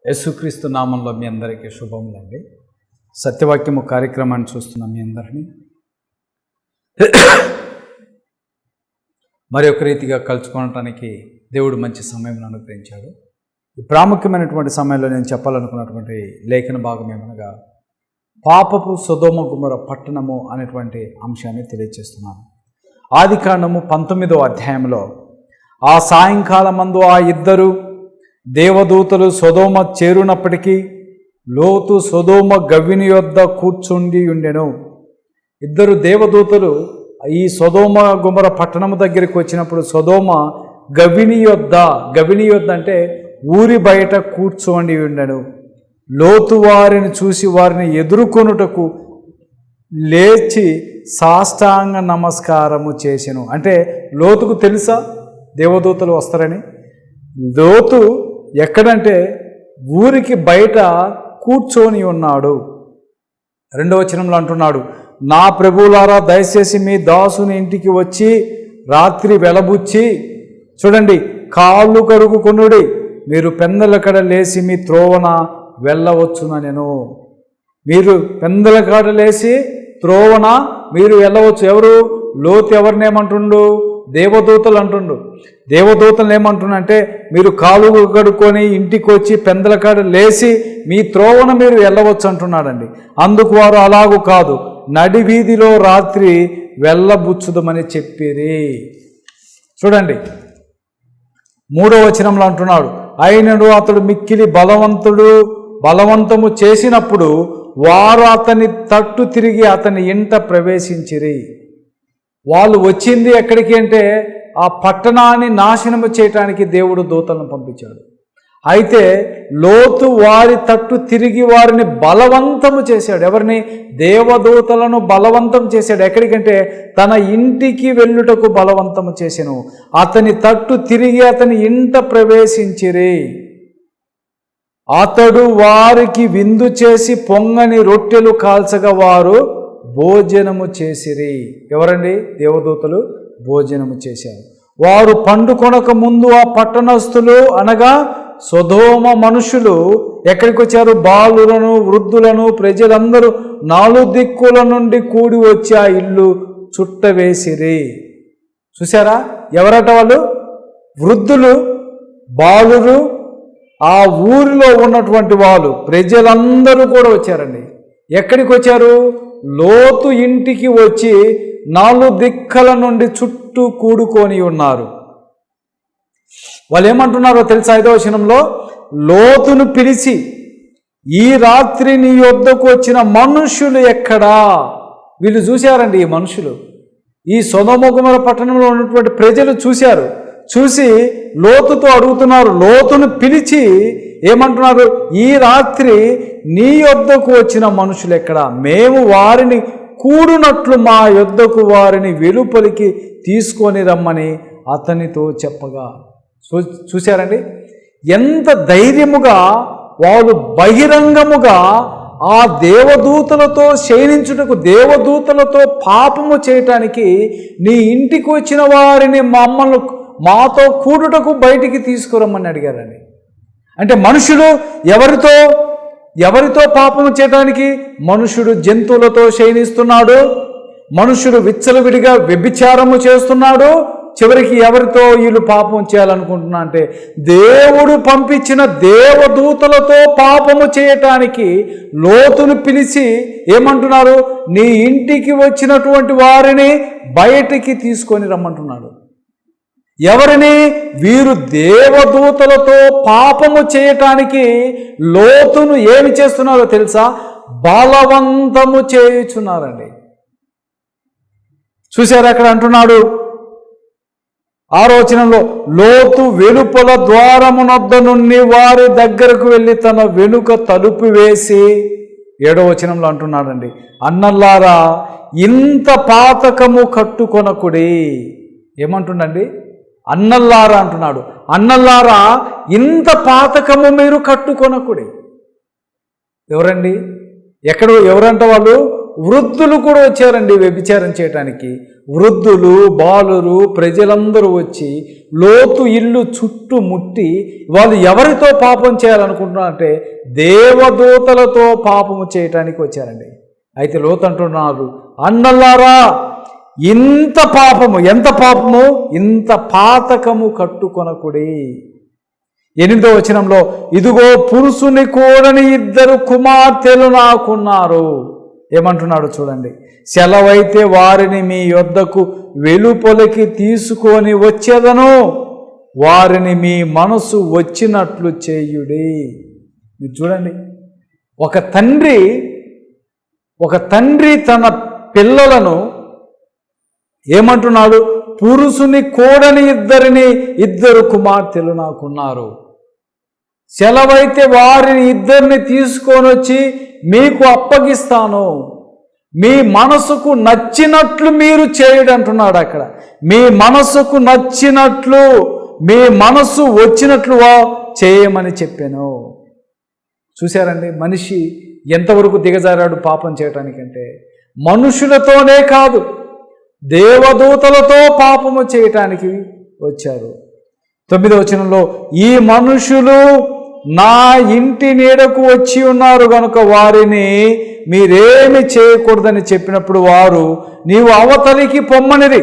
యేసుక్రీస్తు నామంలో మీ అందరికీ శుభములండి. సత్యవాక్యము కార్యక్రమాన్ని చూస్తున్న మీ అందరినీ మరి ఒక రీతిగా కలుసుకోవటానికి దేవుడు మంచి సమయం అనుగ్రహించాడు. ఈ ప్రాముఖ్యమైనటువంటి సమయంలో నేను చెప్పాలనుకున్నటువంటి లేఖన భాగం ఏమనగా పాపపు సొదొమ గొమొర్రా పట్టణము అనేటువంటి అంశాన్ని తెలియజేస్తున్నాను. ఆదికాండము 19వ అధ్యాయంలో ఆ సాయంకాలమందు ఆ ఇద్దరు దేవదూతలు సొదొమ చేరునప్పటికీ లోతు సొదొమ గవిని యొద్ద కూర్చుండి ఉండెను. ఇద్దరు దేవదూతలు ఈ సొదొమ గొమొర్రా పట్టణము దగ్గరికి వచ్చినప్పుడు సొదొమ గవిని యొద్ద అంటే ఊరి బయట కూర్చోండి ఉండెను. లోతు వారిని చూసి వారిని ఎదుర్కొనుటకు లేచి సాష్టాంగ నమస్కారము చేసెను. అంటే లోతుకు తెలుసా దేవదూతలు వస్తారని? లోతు ఎక్కడంటే ఊరికి బయట కూర్చొని ఉన్నాడు. 2వ వచనంలో అంటున్నాడు, నా ప్రభువులారా దయచేసి మీ దాసుని ఇంటికి వచ్చి రాత్రి వెలబుచ్చి చూడండి కాళ్ళు కడుగుకొనుడి, మీరు పెందల కడ లేచి మీ త్రోవన వెళ్ళవచ్చునెను. మీరు పెందల కాడ లేచి త్రోవన మీరు వెళ్ళవచ్చు. ఎవరు? లోతు ఎవరినేమంటుండు? దేవదూతలు అంటుండు. దేవదూతలు ఏమంటున్నంటే మీరు కాలు కడుక్కొని ఇంటికి వచ్చి పెందల కాడ లేచి మీ త్రోవన మీరు వెళ్ళవచ్చు అంటున్నాడండి. అందుకు వారు అలాగూ కాదు, నడి వీధిలో రాత్రి వెళ్ళబుచ్చుదమని చెప్పిరి. చూడండి 3వ వచనంలో అంటున్నాడు, అయినను అతడు మిక్కిలి బలవంతము చేసినప్పుడు వారు అతని తట్టు తిరిగి అతని ఇంట ప్రవేశించిరి. వాళ్ళు వచ్చింది ఎక్కడికి అంటే ఆ పట్టణాన్ని నాశనము చేయటానికి దేవుడు దూతలను పంపించాడు. అయితే లోతు వారి తట్టు తిరిగి వారిని బలవంతము చేశాడు. ఎవరిని? దేవదూతలను బలవంతం చేశాడు. ఎక్కడికంటే తన ఇంటికి వెళ్ళుటకు బలవంతము చేసెను. అతని తట్టు తిరిగి అతని ఇంట ప్రవేశించిరి. అతడు వారికి విందు చేసి పొంగని రొట్టెలు కాల్చగా వారు భోజనము చేసిరి. ఎవరండి? దేవదూతలు భోజనము చేశారు. వారు పండుకొనక ముందు ఆ పట్టణస్థులు అనగా సొదొమ మనుషులు ఎక్కడికి వచ్చారు? బాలులను వృద్ధులను ప్రజలందరూ 4 దిక్కుల నుండి కూడి వచ్చి ఆ ఇల్లు చుట్టవేసిరి. చూసారా? ఎవరట వాళ్ళు? వృద్ధులు, బాలురు, ఆ ఊరిలో ఉన్నటువంటి వాళ్ళు ప్రజలందరూ కూడా వచ్చారండి. ఎక్కడికి వచ్చారు? లోతు ఇంటికి వచ్చి 4 దిక్కల నుండి చుట్టూ కూడుకొని ఉన్నారు. వాళ్ళు ఏమంటున్నారో తెలుసా? 5వ వచనంలో లోతును పిలిచి, ఈ రాత్రి నీ యొద్దకు వచ్చిన మనుషులు ఎక్కడా? వీళ్ళు చూశారండి. ఈ మనుషులు ఈ సొదొమ గొమొర్రా పట్టణంలో ఉన్నటువంటి ప్రజలు చూశారు. చూసి లోతుతో అడుగుతున్నారు. లోతును పిలిచి ఏమంటున్నారు? ఈ రాత్రి నీ యొద్దకు వచ్చిన మనుషులు ఎక్కడ? మేము వారిని కూడునట్లు మా యొద్దకు వారిని వెలుపలికి తీసుకొని రమ్మని అతనితో చెప్పగా. చూశారండి ఎంత ధైర్యముగా వాళ్ళు బహిరంగముగా ఆ దేవదూతలతో శయనించుటకు, దేవదూతలతో పాపము చేయటానికి నీ ఇంటికి వచ్చిన వారిని మమ్మల్ని మాతో కూడుటకు బయటికి తీసుకురమ్మని అడిగారండి. అంటే మనుషులు ఎవరితో పాపము చేయడానికి? మనుషుడు జంతువులతో శయనిస్తున్నాడు, మనుషుడు విచ్చలవిడిగా వ్యభిచారము చేస్తున్నాడు. చివరికి ఎవరితో వీళ్ళు పాపం చేయాలనుకుంటున్నా అంటే దేవుడు పంపించిన దేవదూతలతో పాపము చేయటానికి లోతును పిలిచి ఏమంటున్నారు? నీ ఇంటికి వచ్చినటువంటి వారిని బయటికి తీసుకొని రమ్మంటున్నాడు. ఎవరిని? వీరు దేవదూతలతో పాపము చేయటానికి లోతును ఏమి చేస్తున్నారో తెలుసా? బలవంతము చేయుచున్నారండి. చూశారు అక్కడ అంటున్నాడు 6వ వచనంలో, లోతు వెలుపల ద్వారమునొద్ద నుండి వారి దగ్గరకు వెళ్ళి తన వెనుక తలుపు వేసి 7వ వచనంలో అంటున్నాడండి, అన్నల్లారా ఇంత పాతకము కట్టుకొనకుడి. ఏమంటుండండి? అన్నల్లారా అంటున్నాడు. అన్నల్లారా ఇంత పాతకము మీరు కట్టుకొనకుడి. ఎవరండి? ఎవరంట వాళ్ళు? వృద్ధులు కూడా వచ్చారండి వ్యభిచారం చేయటానికి. వృద్ధులు, బాలురు, ప్రజలందరూ వచ్చి లోతు ఇల్లు చుట్టుముట్టి వాళ్ళు ఎవరితో పాపం చేయాలనుకుంటున్నారంటే దేవదూతలతో పాపము చేయటానికి వచ్చారండి. అయితే లోతు అంటున్నారు, అన్నలారా ఇంత పాపము, ఎంత పాపము, ఇంత పాతకము కట్టుకొనకుడి. 8వ వచనంలో, ఇదిగో పురుషుని కూడని 2 కుమార్తెలు నాకున్నారు. ఏమంటున్నాడు చూడండి, సెలవైతే వారిని మీ యొద్దకు వెలుపలికి తీసుకొని వచ్చేదను, వారిని మీ మనసు వచ్చినట్లు చేయుడి. మీరు చూడండి, ఒక తండ్రి తన పిల్లలను ఏమంటున్నాడు, పురుషుని కూడని 2 కుమార్తెలు నాకున్నారు, సెలవైతే వారిని 2 తీసుకొని వచ్చి మీకు అప్పగిస్తాను, మీ మనసుకు నచ్చినట్లు మీరు చేయుడు అంటున్నాడు. అక్కడ మీ మనసుకు నచ్చినట్లు, మీ మనసు వచ్చినట్లు చేయమని చెప్పాను. చూశారండి, మనిషి ఎంతవరకు దిగజారాడు పాపం చేయటానికంటే, మనుషులతోనే కాదు దేవదూతలతో పాపము చేయటానికి వచ్చారు. 9వ వచనంలో, ఈ మనుషులు నా ఇంటి నీడకు వచ్చి ఉన్నారు గనుక వారిని మీరేమి చేయకూడదని చెప్పినప్పుడు వారు నీవు అవతలికి పొమ్మనిరి.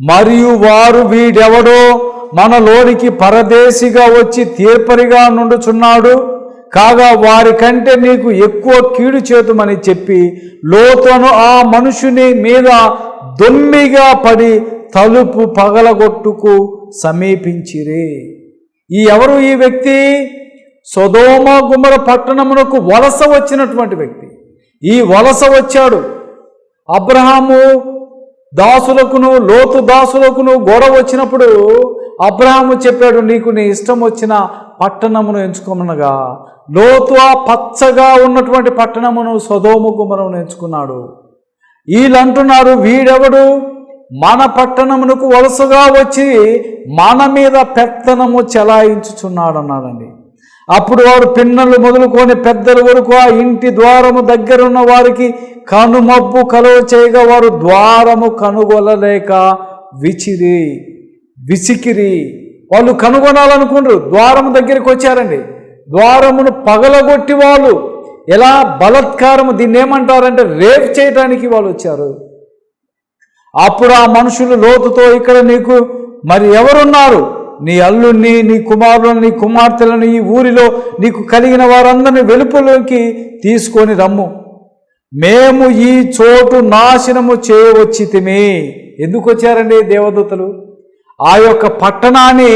మరియు వారు వీడెవడో మనలోనికి పరదేశిగా వచ్చి తీర్పరిగా నుండుచున్నాడు, కాగా వారి కంటే నీకు ఎక్కువ కీడు చేతుమని చెప్పి లోతును ఆ మనుషుని మీద దొమ్మిగా పడి తలుపు పగలగొట్టుకు సమీపించిరి. ఎవరు ఈ వ్యక్తి? సొదొమ గుమొర్రా పట్టణమునకు వలస వచ్చినటువంటి వ్యక్తి. ఈ వలస వచ్చాడు. అబ్రహాము దాసులకును లోతు దాసులకును గొడవ వచ్చినప్పుడు అబ్రహాము చెప్పాడు, నీకు నీ ఇష్టం వచ్చిన పట్టణమును ఎంచుకోమనగా లోతు ఆ పచ్చగా ఉన్నటువంటి పట్టణమును సొదొమ గుమొర్రాను ఎంచుకున్నాడు. వీళ్ళంటున్నారు, వీడెవడు మన పట్టణమునకు వలసగా వచ్చి మన మీద పెత్తనము చెలాయించుచున్నాడు అన్నాడండి. అప్పుడు వారు పిన్నలు మొదలుకొని పెద్దల వరకు ఆ ఇంటి ద్వారము దగ్గరున్న వారికి కనుమబ్బు కలువ చేయగా వారు ద్వారము కనుగొనలేక విసికిరి. వాళ్ళు కనుగొనాలనుకుంటారు, ద్వారము దగ్గరికి వచ్చారండి. ద్వారమును పగలగొట్టి వాళ్ళు ఎలా బలత్కారము, దీన్ని ఏమంటారంటే రేప్ చేయడానికి వాళ్ళు వచ్చారు. అప్పుడు ఆ మనుషులు లోతుతో, ఇక్కడ నీకు మరి ఎవరున్నారు? నీ అల్లుణ్ణి, నీ కుమారులను, నీ కుమార్తెలను, ఈ ఊరిలో నీకు కలిగిన వారందరినీ వెలుపలోకి తీసుకొని రమ్ము, మేము ఈ చోటు నాశనము చేయవచ్చితిమి. ఎందుకు వచ్చారండి దేవదూతలు? ఆ యొక్క పట్టణాన్ని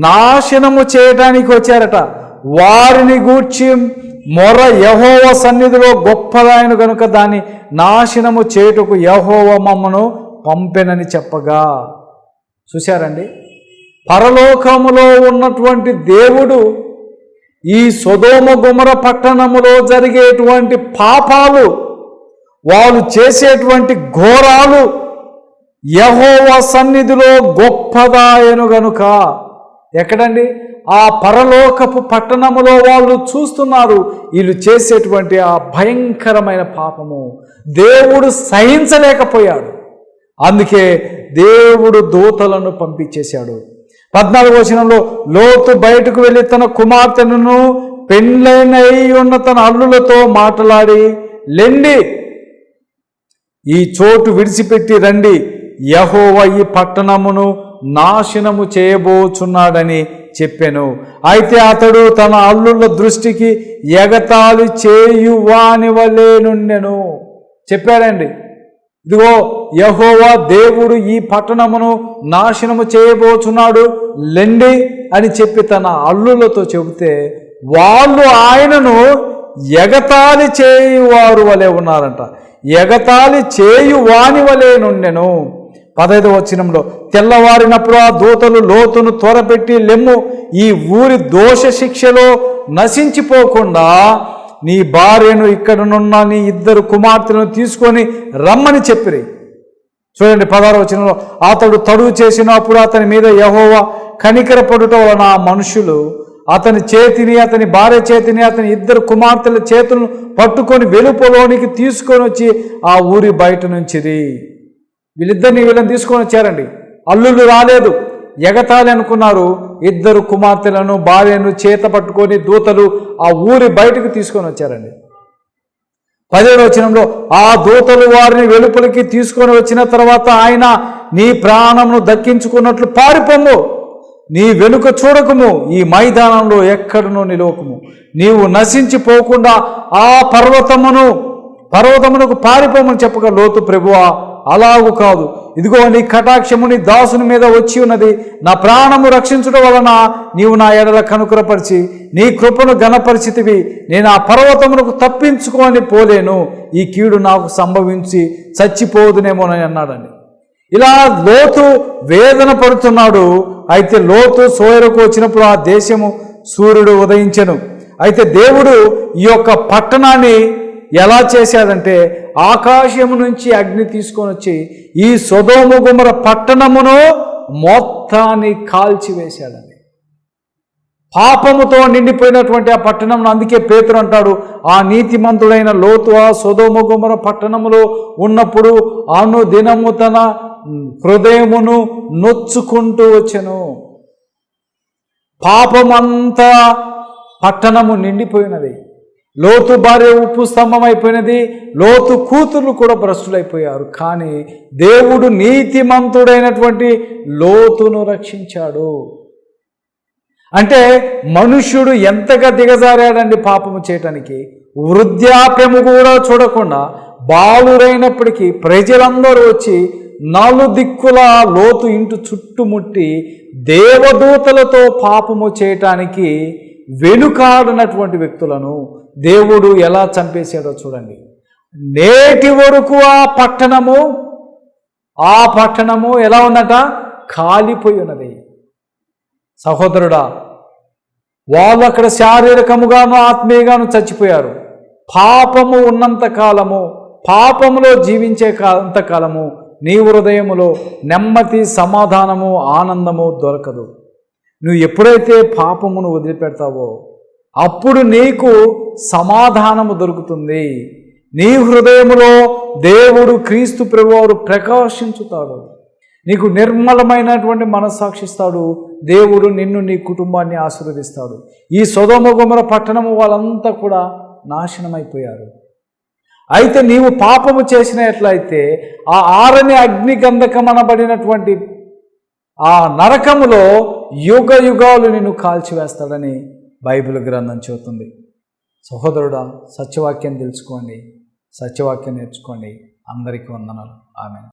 నాశనము చేయడానికి వచ్చారట. వారిని గూర్చి మొర్ర యెహోవా సన్నిధిలో గొప్పదాయను కనుక దాన్ని నాశనము చేయుటకు యెహోవా మమ్మను పంపెనని చెప్పగా. చూశారండి, పరలోకములో ఉన్నటువంటి దేవుడు ఈ సొదొమ గుమొర్రా పట్టణములో జరిగేటువంటి పాపాలు, వాళ్ళు చేసేటువంటి ఘోరాలు యెహోవా సన్నిధిలో గొప్పదాయను గనుక. ఎక్కడండి? ఆ పరలోకపు పట్టణములో వాళ్ళు చూస్తున్నారు వీళ్ళు చేసేటువంటి ఆ భయంకరమైన పాపము. దేవుడు సహించలేకపోయాడు. అందుకే దేవుడు దూతలను పంపించేశాడు. 14వ వచనంలో, లోతు బయటకు వెళ్ళి తన కుమార్తెను పెండ్లైనై ఉన్న తన అల్లులతో మాట్లాడి, లెండి, ఈ చోటు విడిచిపెట్టి రండి, యెహోవా ఈ పట్టణమును నాశనము చేయబోచున్నాడని చెప్పెను. అయితే అతడు తన అల్లుల దృష్టికి ఎగతాళి చేయువాని వలె నుండెను. చెప్పాడండి, ఇదిగో యెహోవా దేవుడు ఈ పట్టణమును నాశనము చేయబోచున్నాడు, లెండి అని చెప్పి తన అల్లులతో చెబితే వాళ్ళు ఆయనను ఎగతాళి చేయువారు వలె ఉన్నారంట. ఎగతాళి చేయువాని వలె నుండెను. 15వ వచనంలో, తెల్లవారినప్పుడు ఆ దూతలు లోతును త్వరపెట్టి, లెమ్ము, ఈ ఊరి దోష శిక్షలో నశించిపోకుండా నీ భార్యను, ఇక్కడనున్న నీ 2 కుమార్తెలను తీసుకొని రమ్మని చెప్పిరి. చూడండి 16వ వచనంలో, అతడు తడువు చేసినప్పుడు అతని మీద యెహోవా కనికరపడుట వలన ఆ మనుషులు అతని చేతిని, అతని భార్య చేతిని, అతని 2 కుమార్తెల చేతులను పట్టుకొని వెలుపలోనికి తీసుకొని వచ్చి ఆ ఊరి బయట నుంచిరి. వీళ్ళని తీసుకొని వచ్చారండి. అల్లుళ్ళు రాలేదు, ఎగతాళి అనుకున్నారు. 2 కుమార్తెలను భార్యను చేత పట్టుకొని దూతలు ఆ ఊరి బయటకు తీసుకొని వచ్చారండి. 10వ వచనంలో, ఆ దూతలు వారిని వెలుపలికి తీసుకొని వచ్చిన తర్వాత ఆయన, నీ ప్రాణమును దక్కించుకున్నట్లు పారిపోము, నీ వెనుక చూడకము, ఈ మైదానంలో ఎక్కడనో నిలవకము, నీవు నశించిపోకుండా ఆ పర్వతమునకు పారిపోమని చెప్పగా లోతు, ప్రభువా అలాగు కాదు, ఇదిగో నీ కటాక్షము నీ దాసుని మీద వచ్చి ఉన్నది, నా ప్రాణము రక్షించడం వలన నీవు నా ఎడల కనుకరపరిచి నీ కృపను ఘనపరిచితివి, నేను ఆ పర్వతమునకు తప్పించుకొని పోలేను, ఈ కీడు నాకు సంభవించి చచ్చిపోదునేమోనని అన్నాడండి. ఇలా లోతు వేదన పడుతున్నాడు. అయితే లోతు సోయరుకు వచ్చినప్పుడు ఆ దేశము సూర్యుడు ఉదయించెను. అయితే దేవుడు ఈ యొక్క పట్టణాన్ని ఎలా చేశాడంటే, ఆకాశము నుంచి అగ్ని తీసుకొని వచ్చి ఈ సొదొమ గొమొర్రా పట్టణమును మొత్తాన్ని కాల్చివేశాడండి. పాపముతో నిండిపోయినటువంటి ఆ పట్టణం. అందుకే పేతురు అంటాడు, ఆ నీతిమంతుడైన లోతు ఆ సొదొమ గొమొర్రా పట్టణములో ఉన్నప్పుడు అనుదినము తన హృదయమును నొచ్చుకుంటూ వచ్చెను. పాపమంతా పట్టణము నిండిపోయినది. లోతు భార్య ఉప్పు స్తంభం అయిపోయినది. లోతు కూతుర్లు కూడా భ్రష్టులైపోయారు. కానీ దేవుడు నీతిమంతుడైనటువంటి లోతును రక్షించాడు. అంటే మనుష్యుడు ఎంతగా దిగజారాడండి పాపము చేయటానికి. వృద్ధాప్యము కూడా చూడకుండా బాలురైనప్పటికీ ప్రజలందరూ వచ్చి 4 దిక్కుల లోతు ఇంటి చుట్టుముట్టి దేవదూతలతో పాపము చేయటానికి వెనుకాడినటువంటి వ్యక్తులను దేవుడు ఎలా చంపేశాడో చూడండి. నేటి వరకు ఆ పట్టణము ఎలా ఉన్నట, కాలిపోయి ఉన్నది. సహోదరుడా, వాళ్ళు అక్కడ శారీరకముగాను ఆత్మీయంగాను చచ్చిపోయారు. పాపము ఉన్నంత కాలము, పాపములో జీవించే అంతకాలము నీ హృదయములో నెమ్మది, సమాధానము, ఆనందము దొరకదు. నువ్వు ఎప్పుడైతే పాపమును వదిలిపెడతావో అప్పుడు నీకు సమాధానము దొరుకుతుంది. నీ హృదయములో దేవుడు క్రీస్తు ప్రభువారు ప్రకాశించుతాడు. నీకు నిర్మలమైనటువంటి మనస్సాక్షిస్తాడు. దేవుడు నిన్ను, నీ కుటుంబాన్ని ఆశీర్వదిస్తాడు. ఈ సొదొమ గొమొర్రా పట్టణము వాళ్ళంతా కూడా నాశనమైపోయారు. అయితే నీవు పాపము చేసినట్లయితే ఆ ఆరని అగ్నిగంధకమనబడినటువంటి ఆ నరకములో యుగ యుగాలు నిన్ను కాల్చివేస్తాడని బైబిల్ గ్రంథం చెబుతుంది. సహోదరుడా, సత్యవాక్యం తెలుసుకోండి, సత్యవాక్యం నేర్చుకోండి. అందరికీ వందనాలు. ఆమేన్.